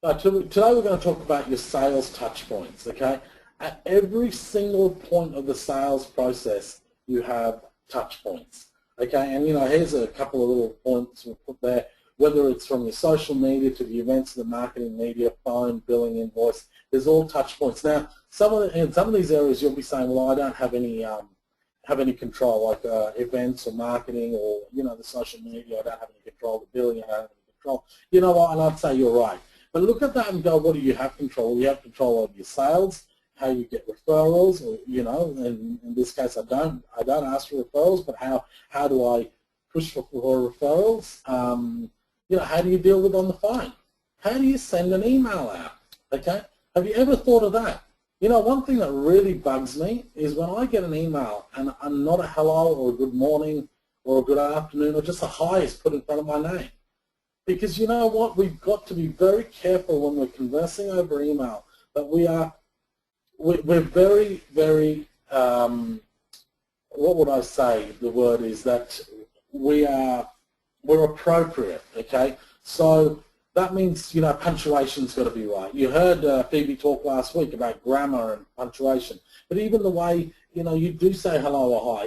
Today we're going to talk about your sales touch points, okay? At every single point of the sales process, you have touch points, okay? And, here's a couple of little points we'll put there, whether it's from your social media to the events, the marketing media, phone, billing, invoice, there's all touch points. Now, in some of these areas, you'll be saying, well, I don't have any control, like events or marketing or, the social media, I don't have any control, the billing, I don't have any control. You know what, and I'd say you're right. But look at that and go, what do you have control? You have control of your sales, how you get referrals, or, and in this case I don't ask for referrals, but how do I push for referrals? How do you deal with on the phone? How do you send an email out? Okay? Have you ever thought of that? One thing that really bugs me is when I get an email and not a hello or a good morning or a good afternoon or just a hi is put in front of my name. Because you know what, we've got to be very careful when we're conversing over email that we're very, very, what would I say the word is, that we're appropriate, okay? So that means, punctuation's got to be right. You heard Phoebe talk last week about grammar and punctuation, but even the way, you do say hello or hi,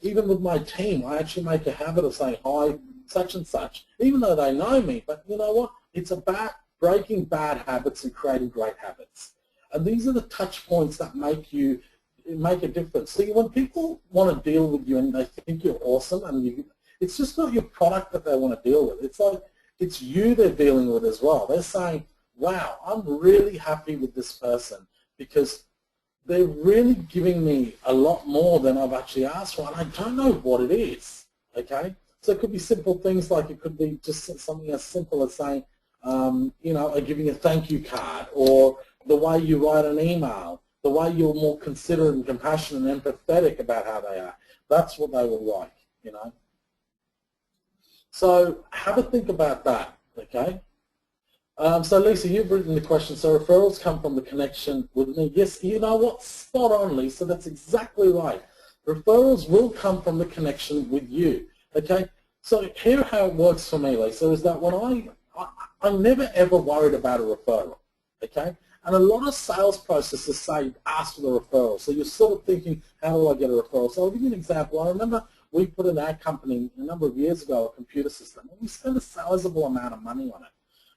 even with my team, I actually make a habit of saying hi, such and such, even though they know me. But you know what? It's about breaking bad habits and creating great habits. And these are the touch points that make a difference. See, when people want to deal with you and they think you're awesome, and it's just not your product that they want to deal with. It's like it's you they're dealing with as well. They're saying, wow, I'm really happy with this person because they're really giving me a lot more than I've actually asked for, and I don't know what it is, okay? So it could be simple things like it could be just something as simple as saying, giving a thank you card, or the way you write an email, the way you're more considerate and compassionate and empathetic about how they are. That's what they will like, So have a think about that, okay? So Lisa, you've written the question, so referrals come from the connection with me. Yes, you know what? Spot on, Lisa. That's exactly right. Referrals will come from the connection with you. Okay, so here how it works for me, Lisa, is that when I'm never ever worried about a referral, okay? And a lot of sales processes say ask for the referral. So you're sort of thinking, how do I get a referral? So I'll give you an example. I remember we put in our company a number of years ago a computer system, and we spent a sizable amount of money on it.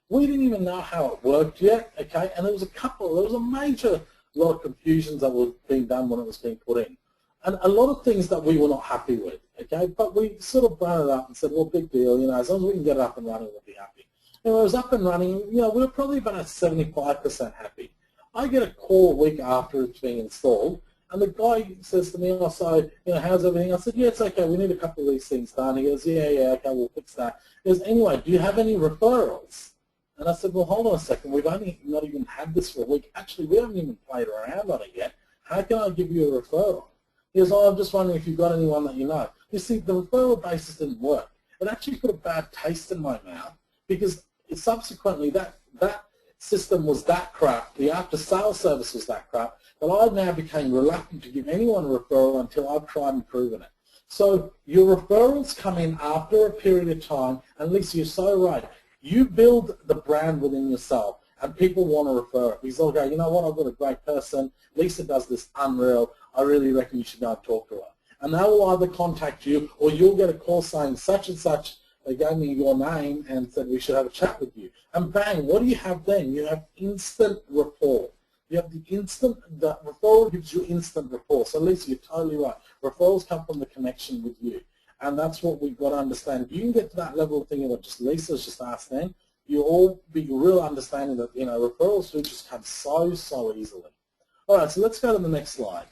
We didn't even know how it worked yet, okay? And there was a major lot of confusions that were being done when it was being put in. And a lot of things that we were not happy with, okay? But we sort of brought it up and said, well, big deal, as long as we can get it up and running, we'll be happy. And when it was up and running, we were probably about 75% happy. I get a call a week after it's being installed, and the guy says to me, oh, so, how's everything? I said, yeah, it's okay, we need a couple of these things done. He goes, yeah, okay, we'll fix that. He goes, anyway, do you have any referrals? And I said, well, hold on a second, we've only not even had this for a week. Actually, we haven't even played around on it yet. How can I give you a referral? He goes, oh, I'm just wondering if you've got anyone that you know. You see, the referral basis didn't work. It actually put a bad taste in my mouth because subsequently that system was that crap, the after-sales service was that crap, that I now became reluctant to give anyone a referral until I've tried and proven it. So your referrals come in after a period of time, and Lisa, you're so right. You build the brand within yourself, and people want to refer it. Because, okay, you know what, I've got a great person. Lisa does this unreal. I really reckon you should go and talk to her. And they will either contact you, or you'll get a call saying such and such, they gave me your name and said we should have a chat with you. And bang, what do you have then? You have instant rapport. You have the referral gives you instant rapport. So Lisa, you're totally right. Referrals come from the connection with you. And that's what we've got to understand. If you can get to that level of thinking what just Lisa's just asked then, you'll all be real understanding that, referrals do just come so easily. All right, so let's go to the next slide.